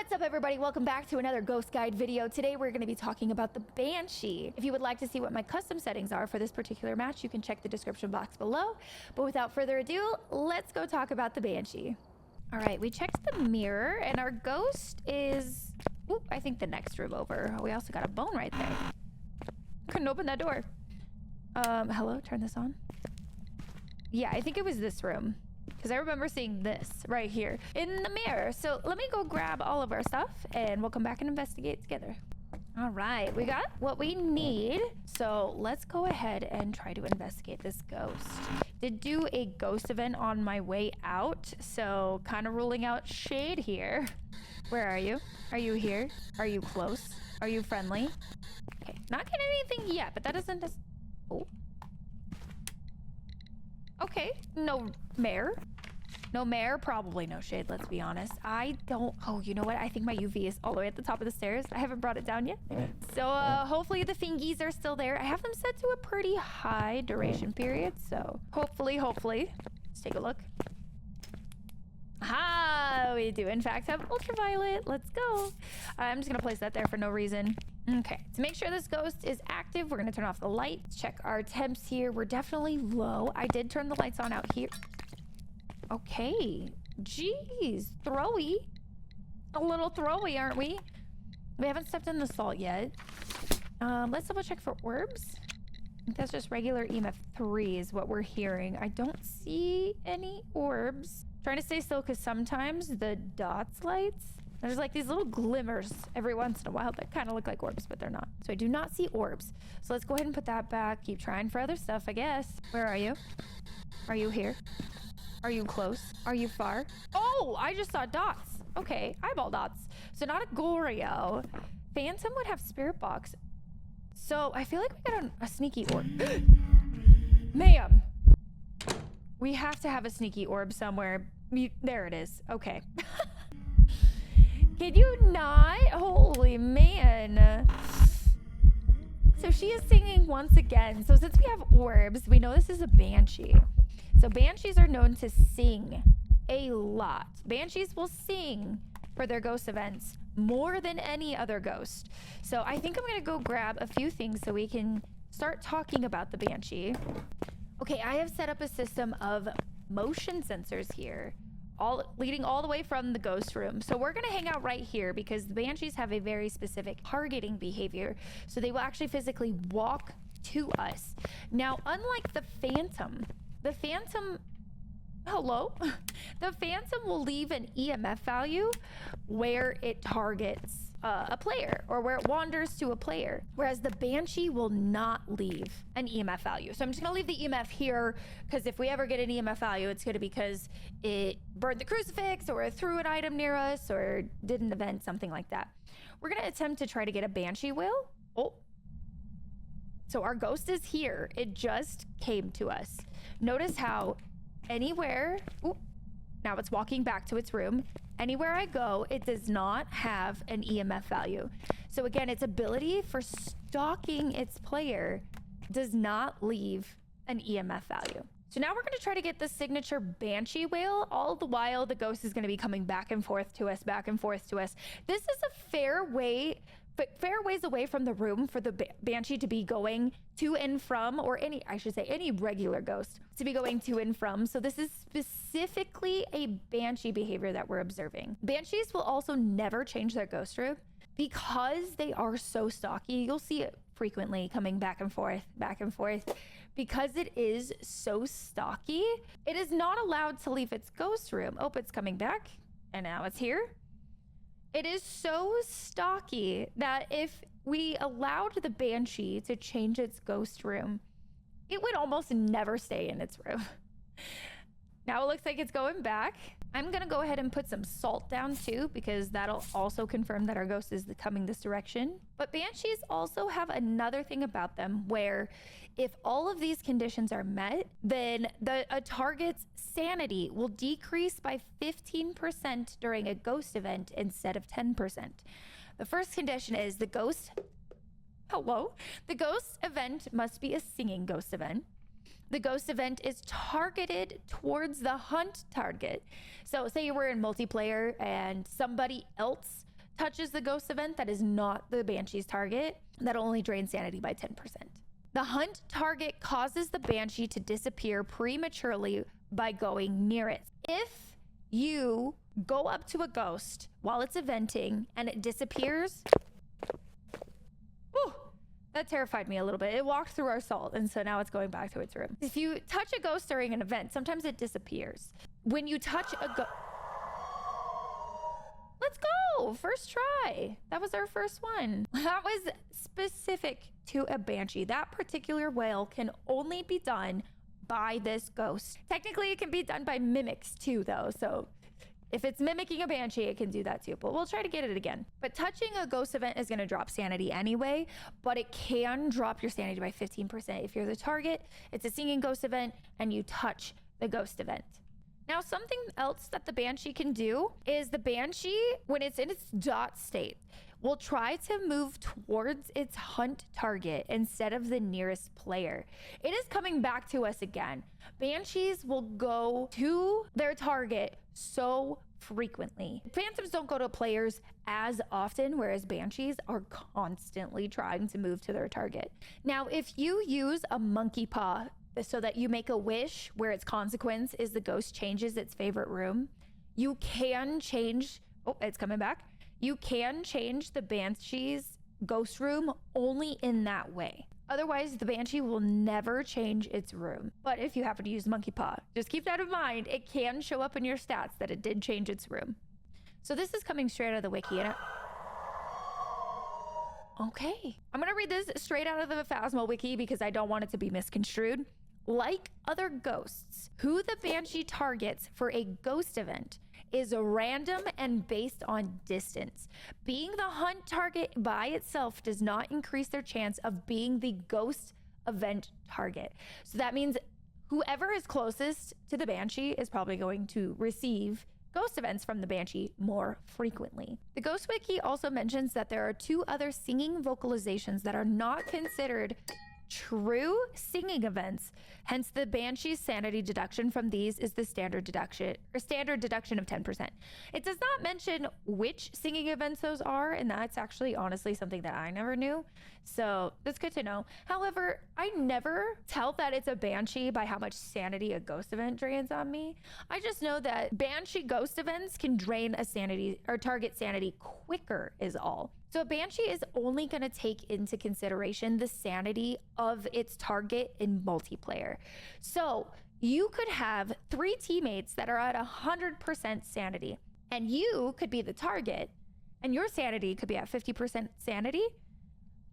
What's up, everybody? Welcome back to another Ghost Guide video. Today we're going to be talking about the Banshee. If you would like to see what my custom settings are for this particular match, you can check the description box below. But without further ado, let's go talk about the Banshee. All right, we checked the mirror and our ghost is, I think the next room over. We also got a bone right there. Couldn't open that door. Hello, turn this on. Yeah, I think it was this room, because I remember seeing this right here in the mirror. So let me go grab all of our stuff and we'll come back and investigate together. All right, we got what we need. So let's go ahead and try to investigate this ghost. Did do a ghost event on my way out, so kind of ruling out shade here. Where are you? Are you here? Are you close? Are you friendly? Okay, not getting anything yet, but that doesn't just... Oh. Okay, no mare. No mare, probably no shade, let's be honest. I don't... Oh, you know what? I think my UV is all the way at the top of the stairs. I haven't brought it down yet. So, hopefully the fingies are still there. I have them set to a pretty high duration period, so hopefully. Let's take a look. Aha! We do, in fact, have ultraviolet. Let's go. I'm just gonna place that there for no reason. Okay, to make sure this ghost is active, we're gonna turn off the lights. Check our temps here. We're definitely low. I did turn the lights on out here. Okay. Jeez. Throwy. A little throwy, aren't we? We haven't stepped in the salt yet. Let's double check for orbs. I think that's just regular EMF 3 is what we're hearing. I don't see any orbs. Trying to stay still because sometimes the dots lights, there's like these little glimmers every once in a while that kind of look like orbs, but they're not. So I do not see orbs. So let's go ahead and put that back. Keep trying for other stuff, I guess. Where are you? Are you here? Are you close? Are you far? Oh, I just saw dots. Okay, eyeball dots. So not a Goryo. Phantom would have spirit box. So I feel like we got a sneaky orb. Ma'am. We have to have a sneaky orb somewhere. There it is. Okay. Can you not? Holy man. So she is singing once again. So since we have orbs, we know this is a Banshee. So Banshees are known to sing a lot. Banshees will sing for their ghost events more than any other ghost. So I think I'm gonna go grab a few things so we can start talking about the Banshee. Okay, I have set up a system of motion sensors here, leading all the way from the ghost room. So we're gonna hang out right here because the Banshees have a very specific targeting behavior. So they will actually physically walk to us. Now, unlike the Phantom, hello? The Phantom will leave an EMF value where it targets a player or where it wanders to a player, whereas the Banshee will not leave an EMF value. So I'm just gonna leave the EMF here because if we ever get an EMF value, it's gonna be because it burned the crucifix or it threw an item near us or did an event, something like that. We're gonna attempt to try to get a Banshee wheel. Oh, so our ghost is here. It just came to us. Notice how anywhere, now it's walking back to its room. Anywhere I go, it does not have an EMF value. So again, its ability for stalking its player does not leave an EMF value. So now we're going to try to get the signature Banshee wail. All the while, the ghost is going to be coming back and forth to us, back and forth to us. This is a fair ways away from the room for the Banshee to be going to and from, or any regular ghost to be going to and from. So this is specifically a Banshee behavior that we're observing. Banshees will also never change their ghost room because they are so stalky. You'll see it frequently coming back and forth. Because it is so stocky, it is not allowed to leave its ghost room. Oh, it's coming back, and now it's here. It is so stocky that if we allowed the Banshee to change its ghost room, it would almost never stay in its room. Now it looks like it's going back. I'm gonna go ahead and put some salt down too, because that'll also confirm that our ghost is coming this direction. But Banshees also have another thing about them where if all of these conditions are met, then a target's sanity will decrease by 15% during a ghost event instead of 10%. The first condition is the ghost event must be a singing ghost event. The ghost event is targeted towards the hunt target. So say you were in multiplayer and somebody else touches the ghost event that is not the Banshee's target, that'll only drain sanity by 10%. The hunt target causes the Banshee to disappear prematurely by going near it. If you go up to a ghost while it's eventing and it disappears, whew, that terrified me a little bit. It walked through our salt, and so now it's going back to its room. If you touch a ghost during an event, sometimes it disappears. When you touch a ghost... Let's go! First try. That was our first one. That was specific to a Banshee. That particular wail can only be done by this ghost. Technically, it can be done by mimics too, though, so... If it's mimicking a Banshee, it can do that too, but we'll try to get it again. But touching a ghost event is going to drop sanity anyway, but it can drop your sanity by 15% if you're the target, it's a singing ghost event, and you touch the ghost event. Now, something else that the Banshee can do is the Banshee, when it's in its dot state, will try to move towards its hunt target instead of the nearest player. It is coming back to us again. Banshees will go to their target so frequently. Phantoms don't go to players as often, whereas Banshees are constantly trying to move to their target. Now, if you use a monkey paw so that you make a wish where its consequence is the ghost changes its favorite room, you can change... Oh, it's coming back. You can change the Banshee's ghost room only in that way. Otherwise, the Banshee will never change its room. But if you happen to use Monkey Paw, just keep that in mind. It can show up in your stats that it did change its room. So this is coming straight out of the wiki. Okay. I'm going to read this straight out of the Phasmo wiki because I don't want it to be misconstrued. Like other ghosts, who the Banshee targets for a ghost event is random and based on distance. Being the hunt target by itself does not increase their chance of being the ghost event target. So that means whoever is closest to the Banshee is probably going to receive ghost events from the Banshee more frequently. The Ghost Wiki also mentions that there are 2 other singing vocalizations that are not considered true singing events. Hence, the Banshee's sanity deduction from these is the standard deduction of 10%. It does not mention which singing events those are, and that's actually honestly something that I never knew. So that's good to know. However, I never tell that it's a Banshee by how much sanity a ghost event drains on me. I just know that Banshee ghost events can drain a sanity or target sanity quicker is all. So a Banshee is only going to take into consideration the sanity of its target in multiplayer. So you could have 3 teammates that are at 100% sanity, and you could be the target, and your sanity could be at 50% sanity,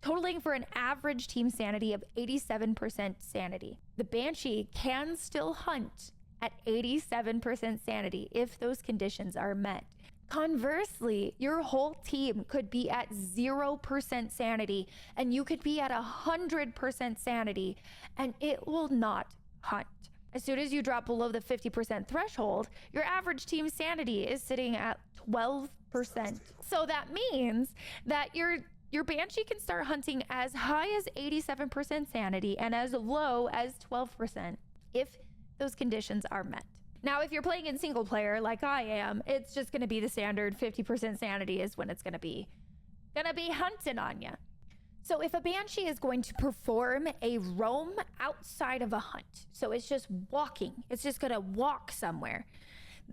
totaling for an average team sanity of 87% sanity. The Banshee can still hunt at 87% sanity if those conditions are met. Conversely, your whole team could be at 0% sanity and you could be at 100% sanity and it will not hunt. As soon as you drop below the 50% threshold, your average team sanity is sitting at 12%. So that means that your Banshee can start hunting as high as 87% sanity and as low as 12% if those conditions are met. Now, if you're playing in single player like I am, it's just going to be the standard 50% sanity is when it's going to be hunting on you. So if a Banshee is going to perform a roam outside of a hunt, so it's just walking, it's just going to walk somewhere.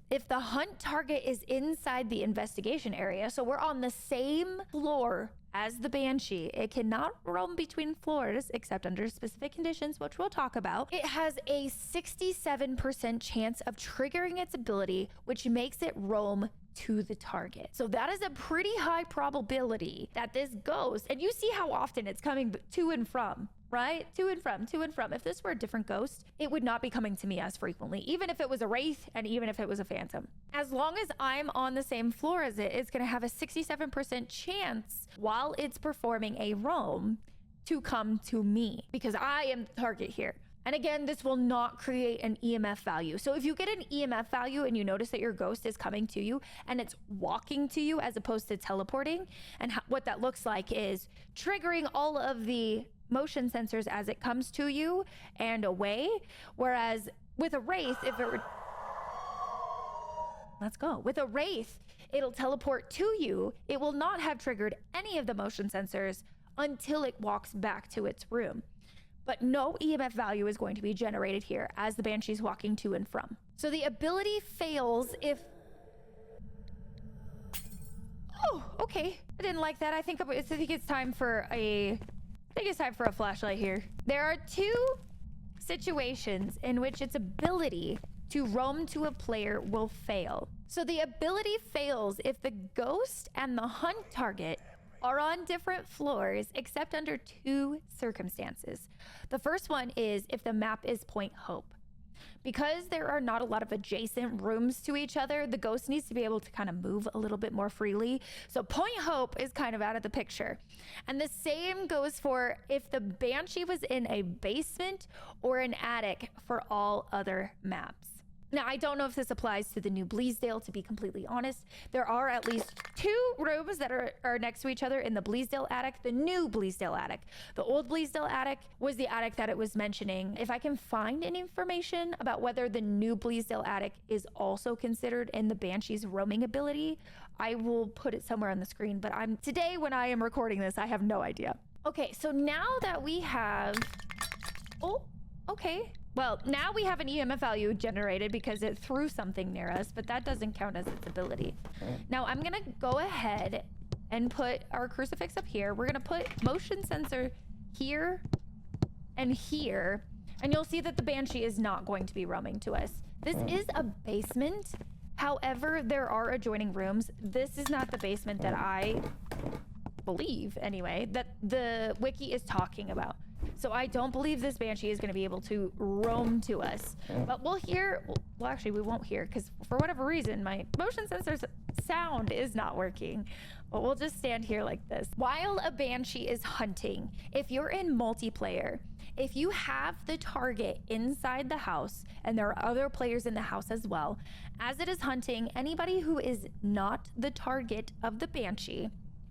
If the hunt target is inside the investigation area, so we're on the same floor as the Banshee, it cannot roam between floors except under specific conditions, which we'll talk about. It has a 67% chance of triggering its ability, which makes it roam to the target. So that is a pretty high probability that this ghost, and you see how often it's coming to and from, right? To and from. If this were a different ghost, it would not be coming to me as frequently, even if it was a wraith and even if it was a phantom. As long as I'm on the same floor as it, it's going to have a 67% chance while it's performing a roam to come to me because I am the target here. And again, this will not create an EMF value. So if you get an EMF value and you notice that your ghost is coming to you and it's walking to you as opposed to teleporting, and what that looks like is triggering all of the motion sensors as it comes to you and away. Whereas with a wraith, if It'll teleport to you. It will not have triggered any of the motion sensors until it walks back to its room. But no EMF value is going to be generated here as the Banshee's walking to and from. So the ability fails if... Oh, okay. I didn't like that. I think it's time for a flashlight here. There are two situations in which its ability to roam to a player will fail. So the ability fails if the ghost and the hunt target are on different floors, except under two circumstances. The first one is if the map is Point Hope. Because there are not a lot of adjacent rooms to each other, the ghost needs to be able to kind of move a little bit more freely. So Point Hope is kind of out of the picture. And the same goes for if the Banshee was in a basement or an attic for all other maps. Now, I don't know if this applies to the new Bleasdale, to be completely honest. There are at least two rooms that are next to each other in the Bleasdale attic, the new Bleasdale attic. The old Bleasdale attic was the attic that it was mentioning. If I can find any information about whether the new Bleasdale attic is also considered in the Banshee's roaming ability, I will put it somewhere on the screen. But today, when I am recording this, I have no idea. Okay, so now that we have... Oh, okay. Well, now we have an EMF value generated because it threw something near us, but that doesn't count as its ability. Now I'm gonna go ahead and put our crucifix up here. We're gonna put motion sensor here and here, and you'll see that the Banshee is not going to be roaming to us. This is a basement. However, there are adjoining rooms. This is not the basement that I believe, anyway, that the wiki is talking about. So I don't believe this Banshee is going to be able to roam to us. But we'll hear... Well, actually, we won't hear because for whatever reason, my motion sensor's sound is not working. But we'll just stand here like this. While a Banshee is hunting, if you're in multiplayer, if you have the target inside the house, and there are other players in the house as well, as it is hunting, anybody who is not the target of the Banshee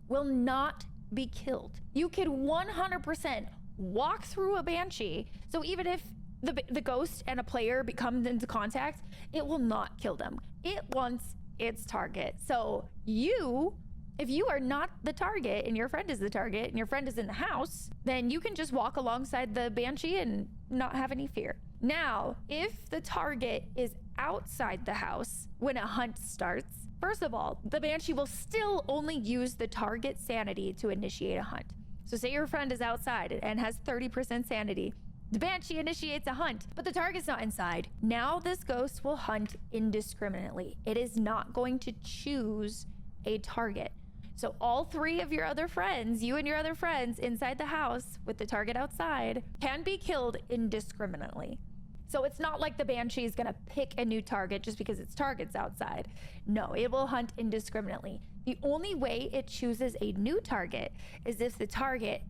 will not be killed. You can 100% walk through a Banshee. So even if the ghost and a player comes into contact, it will not kill them. It wants its target. So if you are not the target and your friend is the target and your friend is in the house, then you can just walk alongside the Banshee and not have any fear. Now, if the target is outside the house when a hunt starts, first of all, the Banshee will still only use the target sanity to initiate a hunt. So say your friend is outside and has 30% sanity. The Banshee initiates a hunt, but the target's not inside. Now this ghost will hunt indiscriminately. It is not going to choose a target. So all three of your other friends, you and your other friends inside the house with the target outside, can be killed indiscriminately. So it's not like the Banshee is gonna pick a new target just because its target's outside. No, it will hunt indiscriminately. The only way it chooses a new target is if the target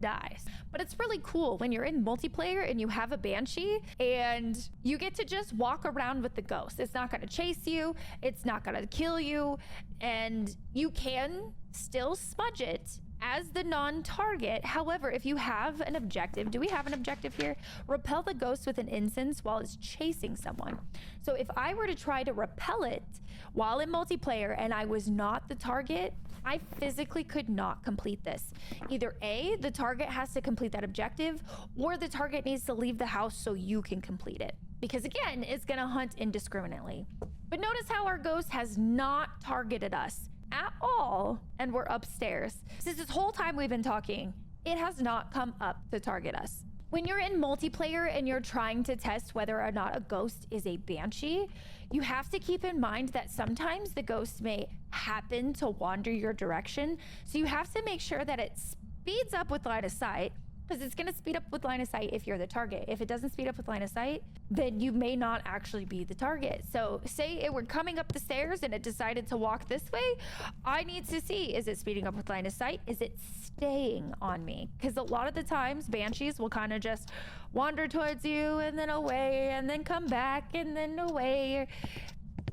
dies. But it's really cool when you're in multiplayer and you have a Banshee and you get to just walk around with the ghost. It's not gonna chase you, it's not gonna kill you, and you can still smudge it as the non-target. However, if you have an objective, do we have an objective here? Repel the ghost with an incense while it's chasing someone. So if I were to try to repel it while in multiplayer and I was not the target, I physically could not complete this. Either A, the target has to complete that objective, or the target needs to leave the house so you can complete it. Because again, it's gonna hunt indiscriminately. But notice how our ghost has not targeted us at all, and we're upstairs. Since this whole time we've been talking, it has not come up to target us. When you're in multiplayer and you're trying to test whether or not a ghost is a Banshee, you have to keep in mind that sometimes the ghost may happen to wander your direction. So you have to make sure that it speeds up with line of sight, because it's gonna speed up with line of sight if you're the target. If it doesn't speed up with line of sight, then you may not actually be the target. So say it were coming up the stairs and it decided to walk this way, I need to see, is it speeding up with line of sight? Is it staying on me? Because a lot of the times Banshees will kind of just wander towards you and then away and then come back and then away.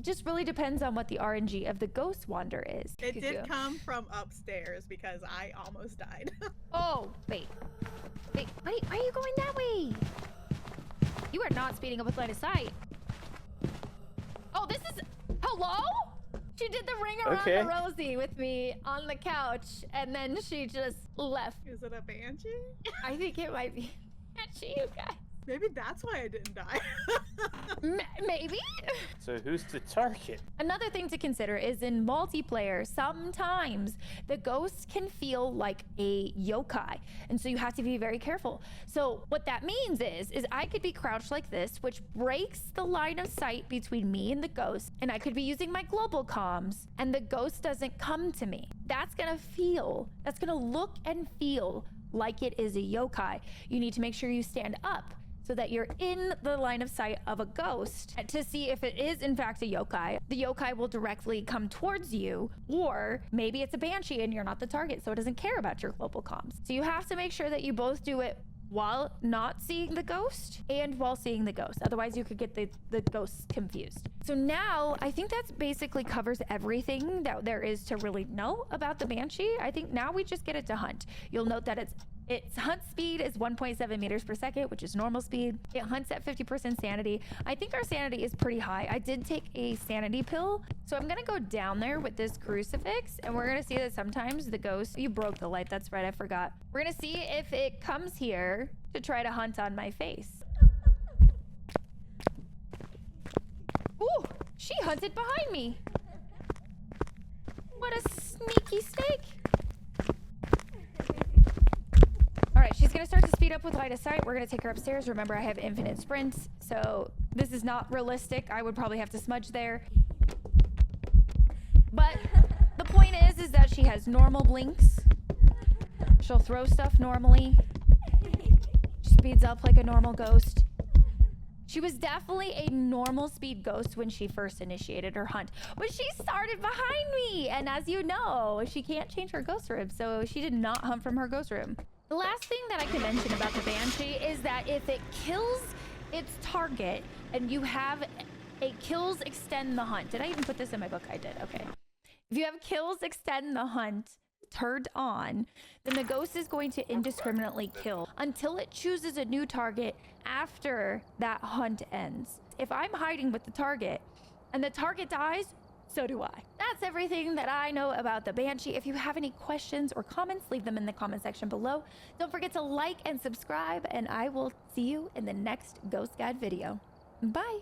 Just really depends on what the RNG of the ghost wander is. It did come from upstairs because I almost died. Oh, wait, why are you going that way? You are not speeding up with line of sight. Oh, this is, hello? She did the ring around Okay. the Rosie with me on the couch, and then she just left. Is it a banshee? I think it might be Banshee, you guys. Maybe that's why I didn't die. Maybe? So who's the target? Another thing to consider is in multiplayer, sometimes the ghosts can feel like a yokai. And so you have to be very careful. So what that means is I could be crouched like this, which breaks the line of sight between me and the ghost. And I could be using my global comms and the ghost doesn't come to me. That's gonna look and feel like it is a yokai. You need to make sure you stand up so that you're in the line of sight of a ghost to see if it is in fact a yokai. The yokai will directly come towards you, or maybe it's a banshee and you're not the target, so it doesn't care about your global comms. So you have to make sure that you both do it while not seeing the ghost and while seeing the ghost. Otherwise you could get the ghosts confused. So now I think that's basically covers everything that there is to really know about the Banshee. I think now we just get it to hunt. You'll note that its hunt speed is 1.7 meters per second, which is normal speed. It hunts at 50% sanity. I think our sanity is pretty high. I did take a sanity pill. So I'm gonna go down there with this crucifix and we're gonna see that sometimes the ghost, you broke the light, that's right, I forgot. We're gonna see if it comes here to try to hunt on my face. Ooh, she hunted behind me. What a sneaky snake. All right, she's gonna start to speed up with line of sight. We're gonna take her upstairs. Remember, I have infinite sprints, so this is not realistic. I would probably have to smudge there. But the point is that she has normal blinks. She'll throw stuff normally. She speeds up like a normal ghost. She was definitely a normal speed ghost when she first initiated her hunt, but she started behind me. And as you know, she can't change her ghost room, so she did not hunt from her ghost room. The last thing that I can mention about the Banshee is that if it kills its target and you have a kills extend the hunt. Did I even put this in my book? I did. Okay. If you have kills extend the hunt turned on, then the ghost is going to indiscriminately kill until it chooses a new target after that hunt ends. If I'm hiding with the target and the target dies, so do I. That's everything that I know about the Banshee. If you have any questions or comments, leave them in the comment section below. Don't forget to like and subscribe, and I will see you in the next Ghost Guide video. Bye.